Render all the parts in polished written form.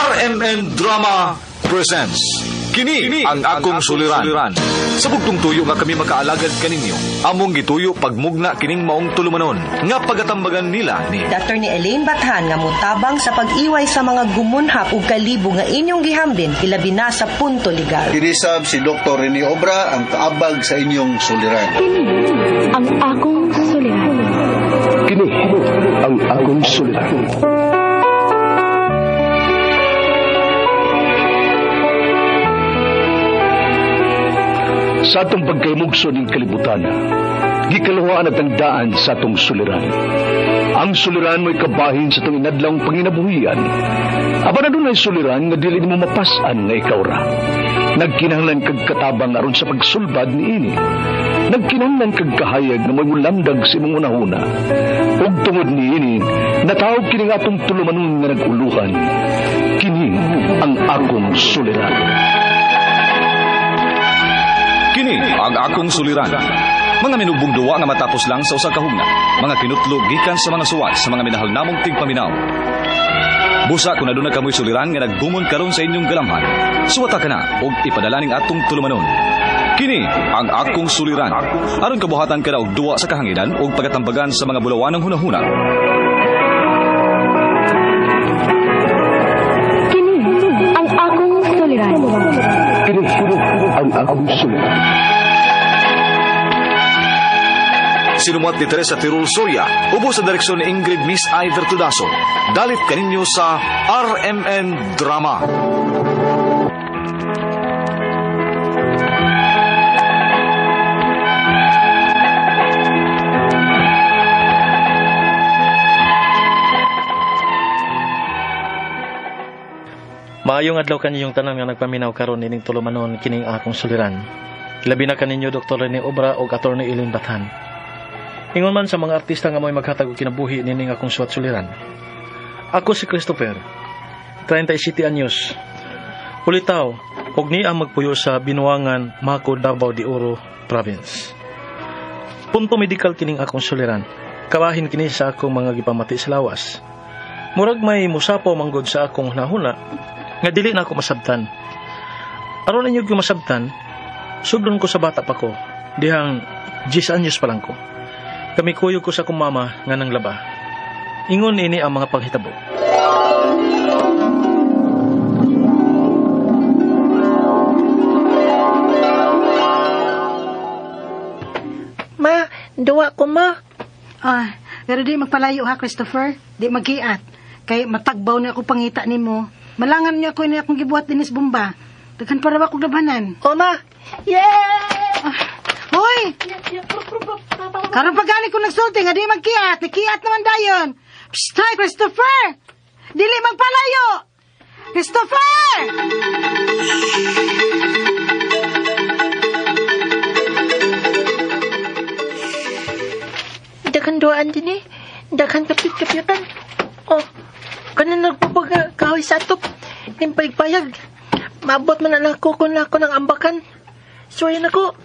RMN Drama presents Kini ang akong suliran. Sa bugtong tuyo nga kami makaalagad kaninyo. Among gituyo pagmugna kining maong tulumanon nga pagatambagan nila ni Dr. ni Elaine Bathan nga mutabang sa pag-iway sa mga gumunhap ug kalibo nga inyong gihambin ilabi na sa punto legal. Kinisab si Dr. Rene Obra ang kaabag sa inyong suliran. Kini ang akong suliran. Kini ang akong suliran. Sa atong pagkaymugso ng kalibutan, gikalawaan at ang daan sa atong suliran. Ang suliran mo'y kabahin sa itong inadlang panginabuhian. Aba na doon ay suliran nga dili mo mapasan nga ikaw ra. Nagkinahanglan kag katabang aron sa pagsulbad ni ini. Nagkinahanglan kag kahayag na may ulamdag sa imong unahuna. Ug tungod ni ini, natawag kini nga atong tulumanon nga naguluhan. Kini ang akong suliran. Kini ang akong suliran. Mga minubong duwa nga matapos lang sa usa ka hugna. Mga kinutlog gikan sa mga suwat sa mga minahal namong tigpaminaw. Busa kung aduna kamoy suliran nga naggumon karon sa inyong galamhan. Suwata ka na og ipadala ning atong tulumanon. Kini ang akong suliran. Aron kabuhatan ka na og duwa sa kahanginan og pagatambagan sa mga bulawanong hunahuna. Kini ang akong suliran. Kini ang akong suliran. Sinumuat ni Teresa Tirul Soria, ubo sa direksyon ni Ingrid Miss Iver Tudaso. Dalit kaninyo sa RMN Drama. Maayong adlaw kaninyong tanan nga nagpaminaw karon ining tulumanon kining akong suliran. Labi na kaninyo Dr. Rene Obra o Atty. Elaine Bathan. Ingon man sa mga artista nga mo'y maghatag og kinabuhi nining akong suwat suliran. Ako si Christopher, 37 anyos. Ulitaw, og ni ang magpuyo sa Binuangan, Mako, Davao de Oro Province. Punto medical kining akong suliran. Kabahin kini sa akong mga gipamati sa lawas. Murag may musapo manggod sa akong hunahuna nga dili na ako masabtan. Aron ninyo ko masabtan, sugdon ko sa bata pa ko, dihang 10 anyos pa lang ko. Kami kuyog ko sa akong mama nga nang laba. Ingon ini ang mga panghitabo. Ma, duwa ko ma. Pero di magpalayo ha, Christopher. Di mag-iat. Kay matagbaw na ako pangita ni mo. Malangan niyo ako ini akong gibuhat dinis bomba. Daghan para ba kong labanan? O ma. Yeah! Hoy! Karon pagani ko nagsulti nga di magkiat. Nakiat naman dayon. Psst, hi, Christopher! Dili magpalayo! Christopher! Daghan duaan din eh. Daghan kapit-kapitan. Oh, kanin nagpapaga kahoy sa atop. Nimpayag-payag. Maabot man na ako kung ako ng ambakan. Suwayan ako.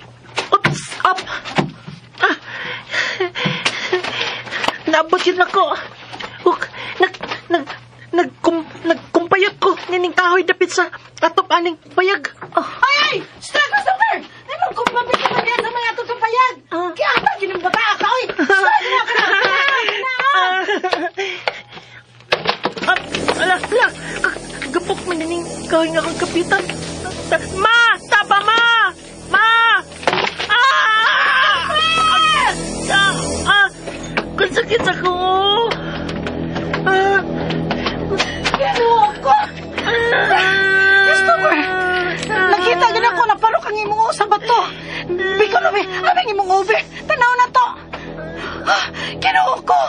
Oops! Up! Naabot yun ako. Nagkumpayag ko. Nining kahoy dapit sa atop aning payag. Oh. Ay! Stop, Christopher! Anong kumpapit ka na diyan sa mga atong payag? Kaya ba ginang bata ka, oy? Stop na ka na! Ala! Gapok man nining kahoy nga akong kapitan. Ma! Tapa, ma! Ma! Kung sakit ako. Kinuha ko! Christopher! Nakita gina ko na parok ang imong sa bato. Biko na aming imong ube. Tanaw na to. Kinuha ko!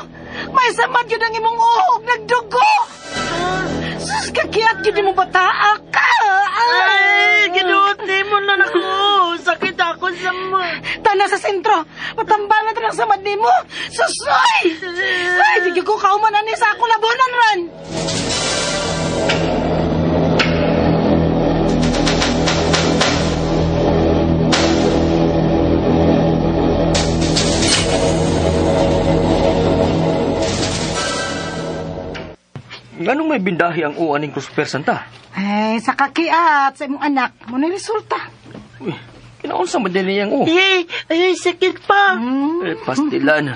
May samad yun ang imong uhog. Nagdugo! Sus, kakiyat yun mo bataa ka! Ay, ginuot ni mo na ako. Sakit ako sa mo. Tana sa sentro. Matambal na tanang samad ni mo. Susoy! Ay, di ko kaumanan ni sa ako labonan ran. Nganong may bindahi ang uaning ko Super Santa? Ay, sa kakiat, sa imong anak, mo na resulta. Uy, kinaunsa man din niyang o. Yay! Ay, sakit pa. Pastilan.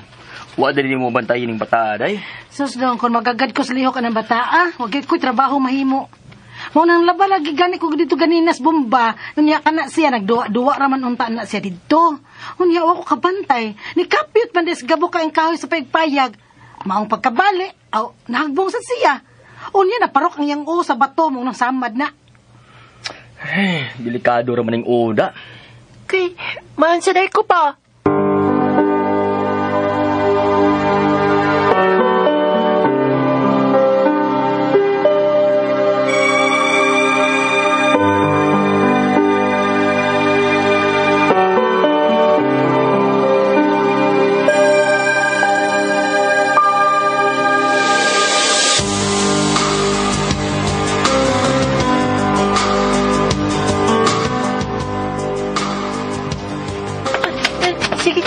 Wa din mo bantayin ng bata, day. Sus dong, kung magagad ko sa lihok ka ng bata, wag ko'y trabaho mahimo. Mo nang laba lagi gani ko dito ganinas bomba, nunya ka na siya, nagduwa-duwa raman unta na siya dito. Unya ako kabantay, ni kapyot man des gabo ka ang kahoy sa pagpayag. Maong pagkabali, nahagbong sa siya. Unya na parok ang yang sa bato mong nang samad na. Delikado raman ang uda. Kay, mahansaday ko pa.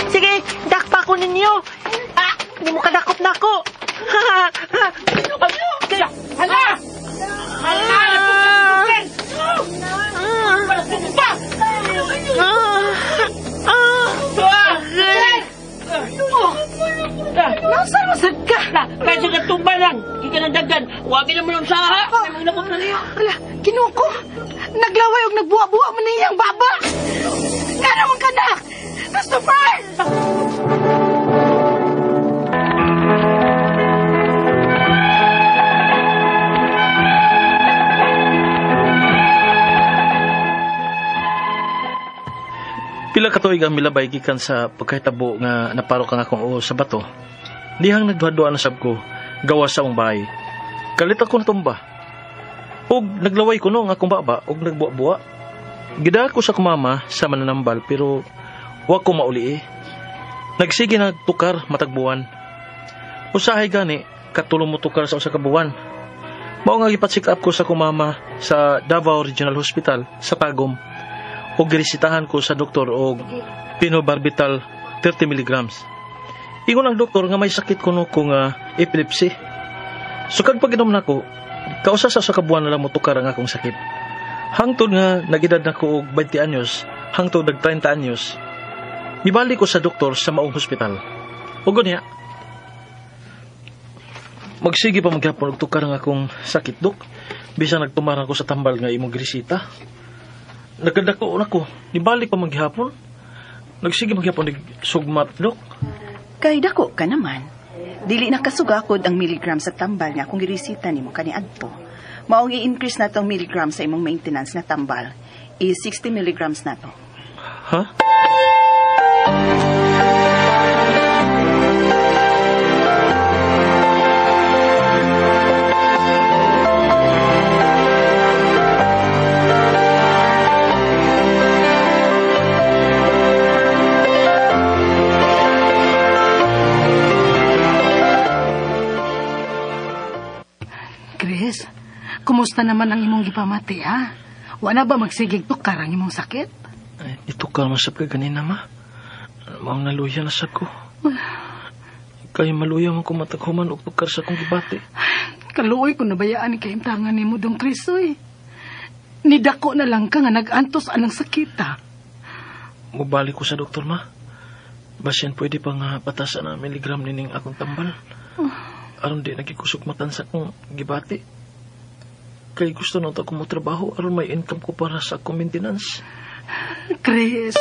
Sige, dakpa ko ninyo. Hindi mo kadakot na ako. Hala! Nasaan mo sad ka? Kaya sa katumba lang. Hindi ka nandagan. Huwag na mo lang saha. May mga na niyo. Ala, kinuko. Naglaway og nagbuwa-buwa mo niyang baba. Nga naman ka na! Christopher! Pila ka tuig ang milabay gikan sa pagkahitabo nga naparo ka nga akong sa bato. Dihang nagduha-duha na sab ko gawas sa akong bahay. Kalit ako natumba. Og naglaway ko no nga akong baba og nagbuwa-buwa. Gidala ko sa kumama sa mananambal pero wa ko mauli. Nagsige nagtukar matagbuwan. Usahay gani katulong mo tukar sa usa ka buwan. Mao nga gipat-check up ko sa kumama sa Davao Regional Hospital sa Tagum. O girisitahan ko sa doktor og pinobarbital 30 mg. Ingon ang doktor nga may sakit kuno ko nga epilepsy. Sukad pag inom nako, kausa sa kabuan na lang mo tukar ang akong sakit. Hangtod nga nagedad nako og 20 anyos, hangtod nag 30 anyos. Mibalik ko sa doktor sa maong hospital. O gunya, magsige pa maghapon og tukar ang akong sakit, dok. Bisa nagtumarang ko sa tambal nga imong grisita. Nagkadako na ko. Nibalik pa maghapon. Nagsige maghapon sugmat, dok. Kay dako ka naman. Dili nakasugakod ang milligram sa tambal nga kung girisita nimo kaniadto. Maong i-increase na tong milligram sa imong maintenance na tambal. 60 milligrams na to. Ha? Chris, kumusta naman ang imong gipamati, ha? Wala ba magsigig tukar ang imong sakit? Ay, itukar masab ka ganina, ma. Maong naluya na sab ko. Kaya maluya mo kung mataghuman og tukar sa kong gibati. Kaluoy ko nabayaan ni kaimtangan ni mo dong Chris, oy. Nidako na lang ka nga nag-antos anang sakit, ha? Mubalik ko sa doktor, ma. Basin pwede pa nga patasan na miligram nining akong tambal. Aron di nagikusok matan sa kong gibati. Kaya gusto na ako mo trabaho aron may income ko para sa akong maintenance. Chris.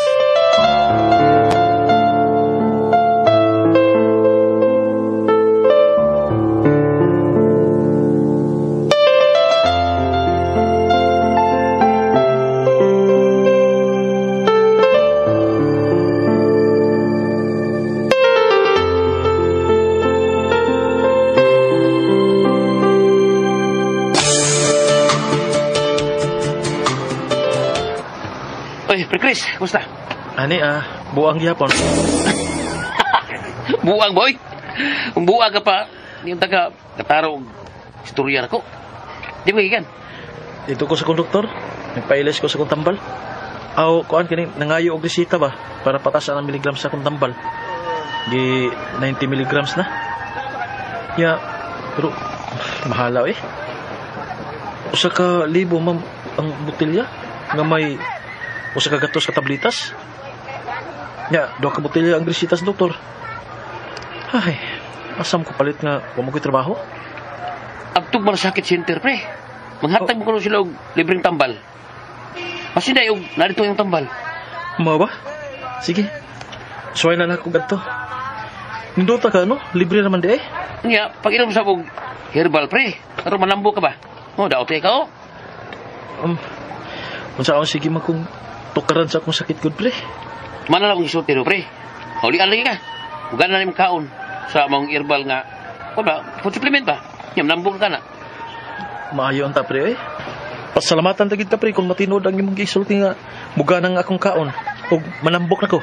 Pre Chris, kumusta? Ani, buang gyapon. Buang, boy. Kung buang ka pa, yung taga kataro istorya ko. Di ba ikan? Dito ko sa konduktor. Nagpailis ko sa kong tambal. Aw, kuan kini nangayo og resita ba para patasan ang miligram sa kong tambal. Di 90 milligrams na. Ya, pero mahala Usa ka libo, ma'am, ang botelya nga may usa ka gatos ka tablitas. Ya, 2 ka botelya ang grisitas, doktor. Ay, asam ko palit nga wa mo ko'y trabaho. Abtog malasakit center, pre. Manghatag mo ko sila og libreng tambal. Pasinday og narito yung tambal. Mao ba? Sige. Suway na ako ganito. Nindota ka, no? Libre naman di eh. Nga, pag inom sa og herbal, pre. Pero malambo ka ba? Daot ka, oh. Unsa akong sige man kung tukaran sa akong sakit good, pre. Mana lang akong isultiro, pre. Ulian lagi ka. Huwag na rin kaon sa mga herbal nga. Wala, food supplement ba? Yung nambong ka na. Maayo ang ta, pre eh. Pasalamatan tagid ta, pre, kung matinod ang imong gisulti nga muga nang akong kaon ug manambok na ko.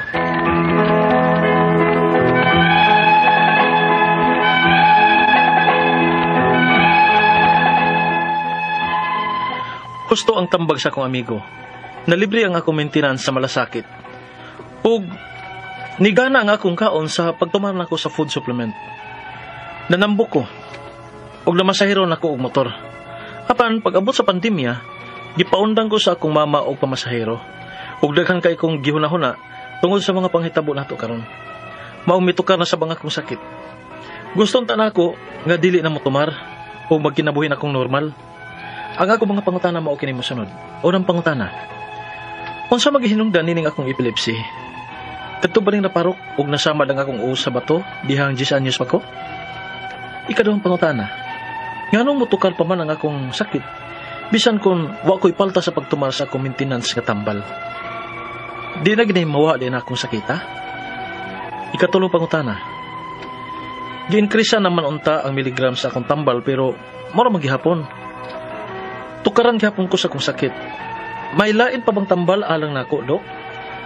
Husto ang tambag sa akong amigo. Nalibre ang akong maintenance sa malasakit. Ug nigana ang akong kaon sa pagtuman nako sa food supplement. Nanambok ko. Ug namasahiro nako og motor. Apan pag-abot sa pandemya, gipaundang ko sa akong mama og pamasahero. Ug daghan kay kong gihunahuna tungod sa mga panghitabo nato karon. Mao mitukar na sa bang akong sakit. Gustong tanako nga dili na motumar o magkinabuhi na akong normal. Ang ako mga pangutana mao kini mosunod. Unang pangutana. Unsa maghihinungdan nining akong epilepsy? Kadto ba ning naparok ug nasama ang akong uos sa bato dihang 10 anyos pa ko? Ikaduhang pangutana. Nganong mutukar pa man ang akong sakit? Bisan kun wa ko'y palta sa pagtumar sa akong maintenance nga tambal. Di na ginay mawa din akong sakita? Ikatulong pangutana. Gi-increase naman unta ang miligram sa akong tambal pero mura maghihapon. Tukaran gihapon ko sa akong sakit. May lain pa bang tambal alang nako, Dok?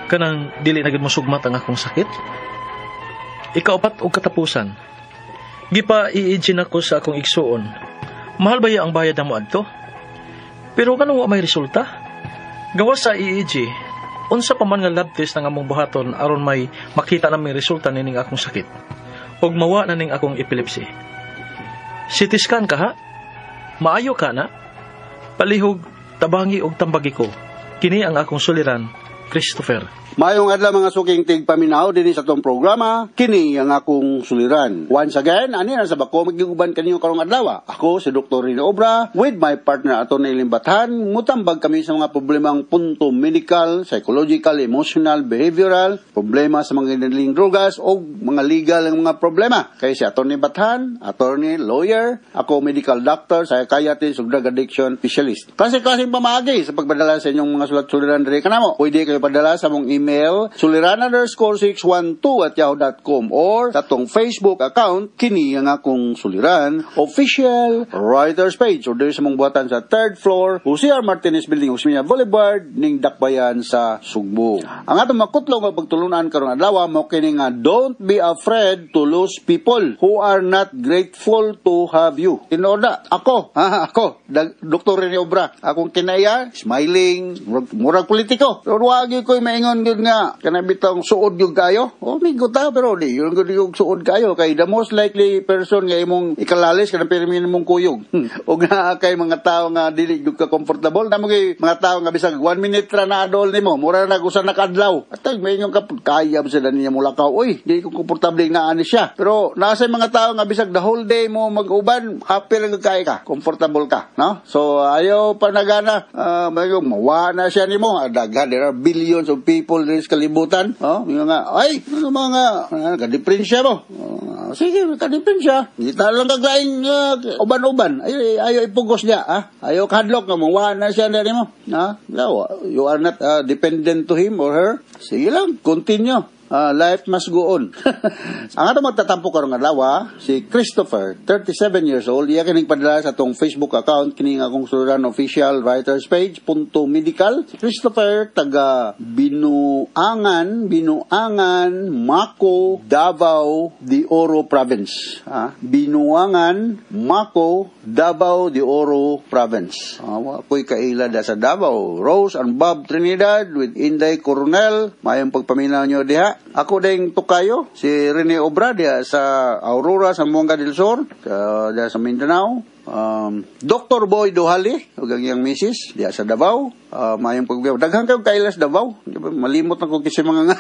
Kanang dili na gid mosugmat ang akong sakit? Ikaupat og katapusan. Gipa iijin ako sa akong igsuon. Mahal ba ang bayad namo adto? Pero kanang wa may resulta? Gawas sa EEG, unsa pa man nga lab test nga among buhaton aron may makita na may resulta nining akong sakit. Ug mawa na ning akong epilepsy. CT scan ka ha? Maayo ka na? Palihog, tabangi og tambagi ko. Kini ang akong suliran, Christopher. Mayong adlaw mga suking tigpaminaw dinhi sa tong programa, kini ang akong suliran. Once again, ani na sa bako magiguban kaninyo karong adlaw. Ako si Dr. Rene Obra with my partner Atty. Limbatan. Mutambag kami sa mga problemang punto medical, psychological, emotional, behavioral, problema sa mga iniling drogas o mga legal ang mga problema. Kay si Atty. Batan, attorney, lawyer, ako medical doctor, psychiatrist ug drug addiction specialist. Klase-klaseng pamagi sa pagbadala sa inyong mga sulat-suliran diri kanamo. Pwede kayo padala sa mong email suliran_612@yahoo.com or tatong Facebook account kini ang akong suliran official writers page or diri sa mong buhatan sa 3rd floor Jose Martinez Building Usmeña Boulevard ning Dakbayan sa Sugbo. Ang atong makutlong nga pagtulunan karong adlaw mo kini nga don't be afraid to lose people who are not grateful to have you. Tinoda ako Dr. Rene Obra akong kinaya smiling murag politiko pero wag ko maingon nga kanabitang suod yung kayo may guta pero di yung suod kayo kay the most likely person nga imong ikalalis kanang pirmin mong kuyog o nga kay mga tao nga dili yung ka comfortable namo kay mga tao nga bisag 1 minute ra na adol nimo mura na gusa nakadlaw at may inyong kaya sa niya mulakaw di ko komportable nga ani siya pero nasa mga tao nga bisag the whole day mo mag-uban happy lang kay ka comfortable ka no so ayo pa nagana mawa na siya nimo daghan there are billions of people rin sa kalibutan. Kadiprensya mo. Sige, kadiprensya. Hindi tayo lang kaglaing uban-uban. Ayaw ipugos niya. Ayaw kadlok nga mo. Na siya na rin mo. You are not dependent to him or her. Sige lang, continue. Life must go on. Ang atong magtatampo karong adlaw si Christopher, 37 years old. Iya kining padala sa atong Facebook account kining akong suliran official writers page .medical. Christopher taga Binuangan, Mako, Davao de Oro Province. Binuangan, Mako, Davao de Oro Province. Ako'y kaila da sa Davao. Rose and Bob Trinidad with Inday Coronel. Mayong pagpaminaw nyo diha. Ako ding tukayo, si Rene Obra diya sa Aurora, Zamboanga del Sur, diya sa Mindanao. Dr. Boy Duhali, ug ang iyang misis, diya sa Davao. Mayong pagbiyaw. Daghang kayo kailas Davao. Malimot na ko kasi mga nga.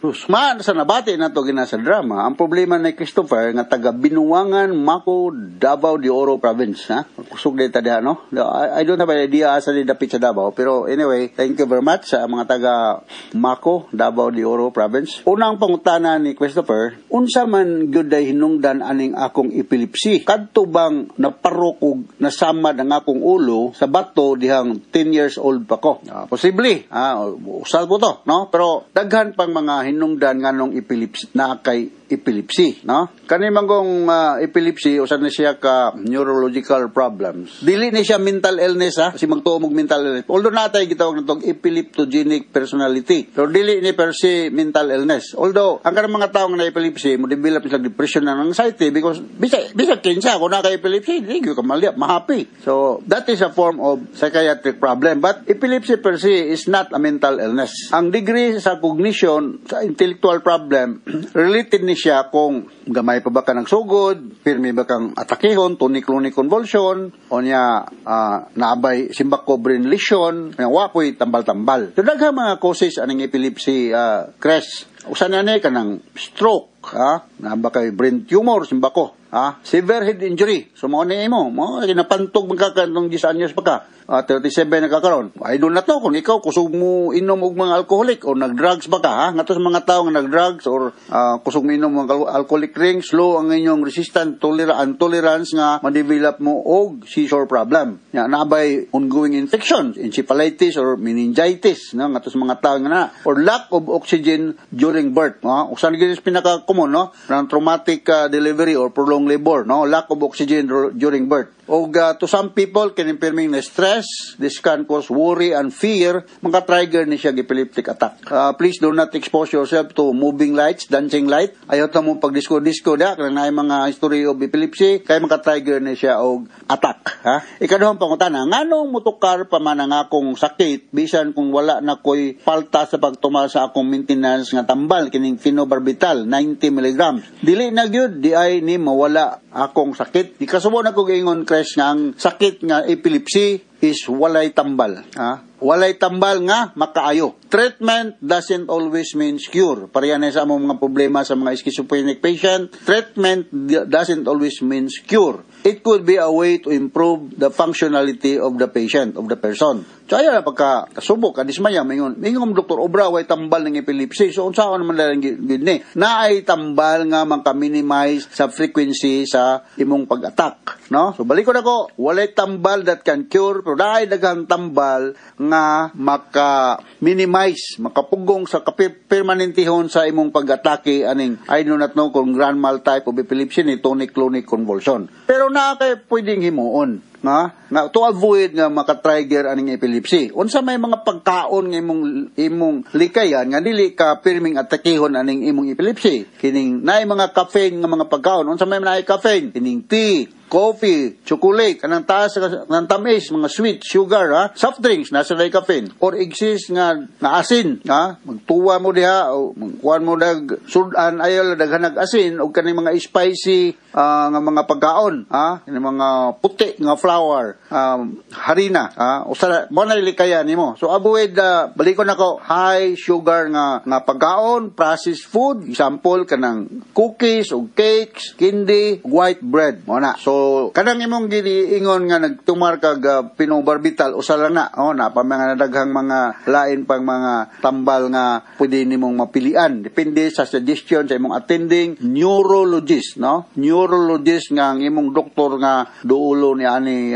Rusma, sa nabati na to ginasa drama, ang problema ni Christopher, nga taga Binuangan, Mako, Davao de Oro Province. Ha? Kusog dito diha, no? I don't have an idea asa di dapit sa Davao. Pero anyway, thank you very much sa mga taga Mako, Davao de Oro Province. Unang pangutana ni Christopher, unsa man gyud day hinungdan aning akong epilepsy? Kadto bang naparok og nasamad ang akong ulo sa bato dihang 10 years old pa ko? Posible. Usal po to, no? Pero daghan pang mga hinungdan nganong epilepsy na kay epilepsy, no? Kani manggong epilepsy usa na siya ka neurological problems. Dili ni siya mental illness, ha? Kasi magtuo og mental illness. Although natay gitawag natong epileptogenic personality. Pero dili ni per se mental illness. Although ang kanang mga tawo nga na epilepsy mo develop sila depression and anxiety because bisa kinsa kung na kay epilepsy, dili ka ma-happy. So that is a form of psychiatric problem. But epilepsy per se is not a mental illness. Ang degree sa cognition sa intellectual problem related ni siya kung gamay pa ba ka ng sugod, pirmi ba kang atakehon, tonic-clonic convulsion, o niya naabay simbako brain lesion, wapoy tambal-tambal. So daghang mga causes aning epilepsy, crash. Usan na ka ng stroke, naba kay brain tumor, simbako, severe head injury. So mo ni mo kinapantog magkakantong 10 anyos pa ka. 37 nakakaroon. I do not know kung ikaw kusog mo inom og mga alcoholic o nag-drugs ba ka, ha? Ngato sa mga tao nga nag-drugs or kusog mo inom mga alcoholic drinks, slow ang inyong tolerance nga ma-develop mo og seizure problem. Ya, nabay ongoing infections, encephalitis or meningitis, no? Ngato sa mga tao nga na. Or lack of oxygen during birth. Usan gyud pinaka-common, no? Ng traumatic delivery or prolonged labor, no? Lack of oxygen during birth. O to some people, kinimpirming na stress, this can cause worry and fear, maka-trigger ni siya epileptic attack. Please do not expose yourself to moving lights, dancing light. Ayaw ta mo pag-disco-disco da, kaya na mga history of epilepsy, kaya maka-trigger ni siya og attack. Ikaduhang pangutana, nganong mutukar pa man ang akong sakit, bisan kung wala na ko'y palta sa pagtumal sa akong maintenance nga tambal, kining phenobarbital, 90 mg. Dili na gyud di ay ni mawala akong sakit. Di kasubo na ko gingon nga ang sakit nga epilepsy is walay tambal. Walay tambal nga makaayo. Treatment doesn't always mean cure. Pareha na sa among mga problema sa mga schizophrenic patient. Treatment doesn't always mean cure. It could be a way to improve the functionality of the patient, of the person. So ayan na pagka kasubok, kadismaya, mingon Dr. Obra, way tambal ng epilepsy. So unsa naman lang gid ni? Naay tambal nga maka-minimize sa frequency sa imong pag-attack, no? So balik ko nako, walay tambal that can cure, pero naay daghang tambal nga maka-minimize, makapugong sa permanentihon sa imong pag-atake aning I do not know kung grand mal type of epilepsy ni tonic-clonic convulsion. Pero na kay pwedeng himuon nga to avoid nga maka-trigger aning epilepsy. Unsa may mga pagkaon nga imong likayan nga dili ka pirming atakehon aning imong epilepsy. Kining naay mga caffeine nga mga pagkaon. Unsa may naay caffeine? Kining tea, coffee, chocolate, kanang taas ng tamis, mga sweet, sugar, soft drinks, nasa na caffeine. Or exist nga asin, magtuwa mo diha, o magkuhan mo dag sudan, ayaw daghanag asin, o kaning mga spicy nga mga pagkaon, kaning mga puti nga flour, harina, usa mo na likayan nimo. So avoid balikon nako high sugar nga pagkaon, processed food, example kanang cookies o cakes, candy, white bread. Mo na. So kanang imong giingon nga nagtumar kag phenobarbital usa lang na pa mga daghang mga lain pang mga tambal nga pwede nimong mapilian depende sa suggestion sa imong attending neurologist, no? Neurologist nga ang imong doktor nga duulo ni ani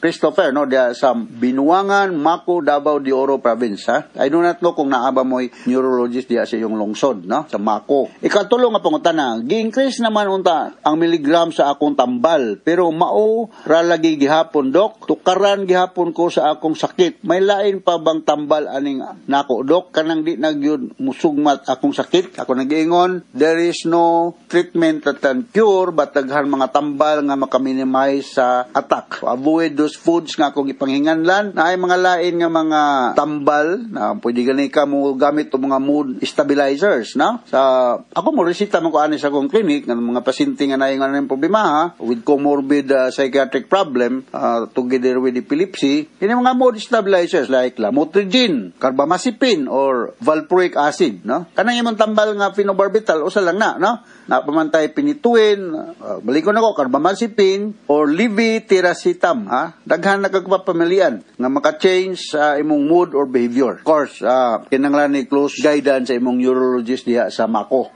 Christopher, no? Dia sa Binuangan, Mako, Davao de Oro Province, ha? I do not know kung naaba mo'y neurologist dia sa iyong lungsod, no? Sa Mako. Ikatulo nga pangutana, gi-increase naman unta ang milligram sa akong tambal, pero mao ra lagi gihapon, dok. Tukaran gihapon ko sa akong sakit. May lain pa bang tambal aning nako, dok? Kanang di nagyud musugmat akong sakit. Ako nag-iingon, there is no treatment that can cure, but daghan mga tambal nga makaminimize sa attack. So, avoid those foods nga akong ipanghinganlan na ay mga lain nga mga tambal na pwede gani ka mo gamit o mga mood stabilizers, no? Sa ako mo resita man ko ani sa akong clinic nga mga pasyente nga naay nga problema, with comorbid psychiatric problem together with epilepsy, ini mga mood stabilizers like lamotrigine, carbamazepine, or valproic acid, no? Kanang imong tambal nga phenobarbital, usa lang na, no? Napamantay pinituin, balikon ako, carbamazepine, or levetiracetam, daghan na kagpapamilian nga maka-change sa imong mood or behavior. Of course, kinanglan ni close guidance sa imong neurologist diha sa Mako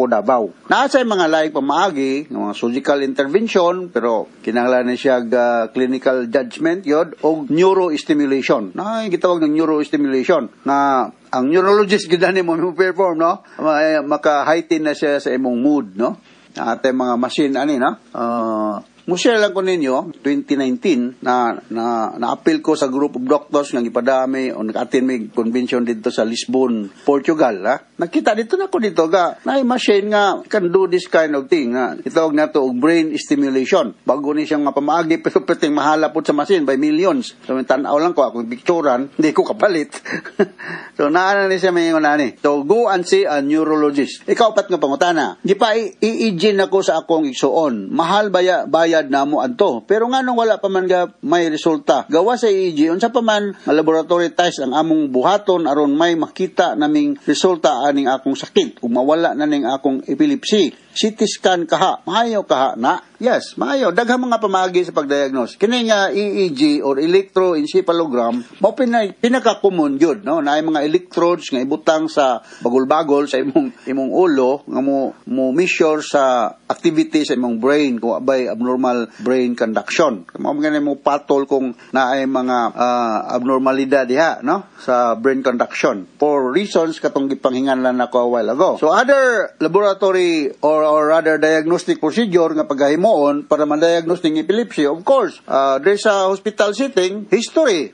Davao. Naasa mga laing pamaagi, mga surgical intervention, pero kinanglan ni siya clinical judgment yod o neurostimulation. Gitawag ng neurostimulation na ang neurologist gidani mo perform, no? Maka-heighten na siya sa imong mood, no? Ate mga machine ani, no? Mushare lang ko ninyo, 2019, na-appeal ko sa group of doctors nga ipadami o nag-attend may convention dito sa Lisbon, Portugal. Nakita dito na ko dito na machine nga can do this kind of thing. Itawag na to brain stimulation. Bago ni siyang mapamaagi, pero peting mahala po sa machine by millions. So, tanaw lang ko, akong picturean, hindi ko kapalit. So, naana ni siya may nani. So, go and see a neurologist. Ikaw pat nga pangutana. Di pa i-gin ako sa akong igsuon. Mahal bayad na mo anto. Pero nga nung wala pa man may resulta. Gawa sa EEG, unsa pa man laboratory test ang among buhaton aron may makita naming resulta aning akong sakit. Kung mawala na ning akong epilepsy. CT scan kaha. Maayo kaha na. Yes, maayo. Daghang mga pamagi sa pagdiagnose. Kini nga EEG or electroencephalogram, mao pinaka-common yun, no? Na ay mga electrodes nga ibutang sa bagol-bagol sa imong ulo nga mo measure sa activity sa imong brain kung abay abnormal brain conduction. Mao man mo patol kung naay mga abnormalidad diha, no? Sa brain conduction. For reasons katong gipanghinganlan nako a while ago. So other laboratory or rather diagnostic procedure nga pagahimoon para ma-diagnose ng epilepsy, of course, there's a hospital setting, history.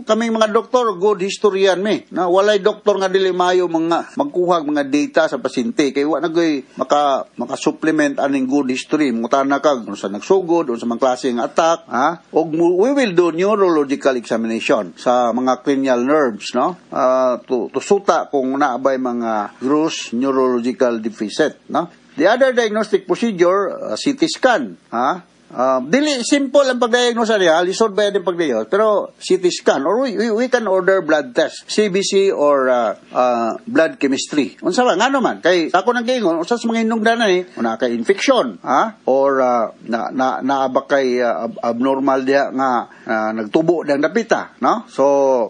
Kaming mga doktor, good historian me. Na walay doktor nga dili maayo magkuha mga data sa pasyente kay wa nagoy maka-supplement aning good history. Mutana kag unsa nagsugod, unsa man klase nga attack, we will do neurological examination sa mga cranial nerves, no? To suta kung naabay mga gross neurological deficit, no? The other diagnostic procedure, CT scan, dili simple ang pagdiagnose niya, lisod ba yan yung pagdiagnose, pero CT scan, or we can order blood test, CBC or blood chemistry. Unsa ba, nga naman, kay ako nang gingon, unsa sa mga hinungdanan una kay infection, or naaba kay abnormal diha nga nagtubo ng dapita, no? So,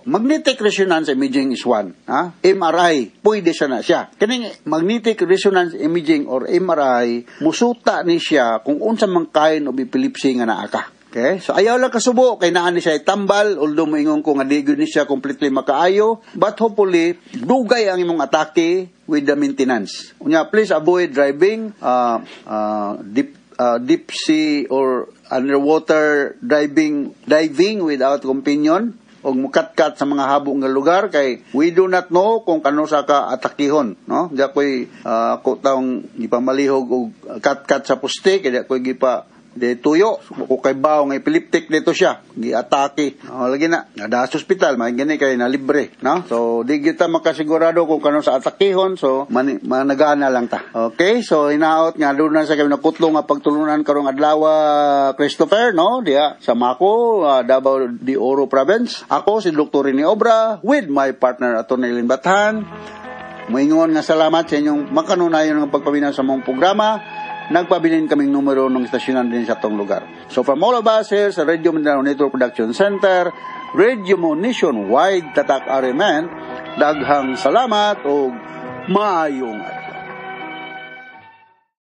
magnetic resonance imaging is one, MRI, pwede siya na siya. Kining magnetic resonance imaging or MRI, musuta ni siya kung unsa man kain o epilepsy nga naa ka. Okay? So, ayaw lang kasubo, kay naan ni siya itambal, although moingon ko nga di gyud ni siya completely makaayo, but hopefully, dugay ang imong atake with the maintenance. Unya, please avoid driving, deep sea or underwater diving without companion, o mukat-kat sa mga habong nga lugar, kay we do not know kung kano sa ka atakihon, no? Diya ko'y ako taong gipamalihog o kat-kat sa puste, kaya ko'y tuyo, kung kay bao nga epileptic dito siya, gi-atake. Lagi na, nada sa hospital, may gani kay na libre, no? So, di kita makasigurado kung kano sa atakihon, so, managana lang ta. Okay, so, hinaot nga, doon na sa kami nakutlo nga pagtulunan karong adlaw, Christopher, no? Diya, sa Mako, Davao de Oro Province. Ako, si Dr. Rene Obra, with my partner, Atty. Eileen Bathan. Moingon nga salamat sa inyong makanunayon ng pagpaminaw sa mong programa. Nagpabilin kaming numero ng istasyonan din sa tong lugar. So from all of us here sa Radio Mindanao Network Production Center, Radio Mo Nationwide, Tatak Arimen, daghang salamat o maayong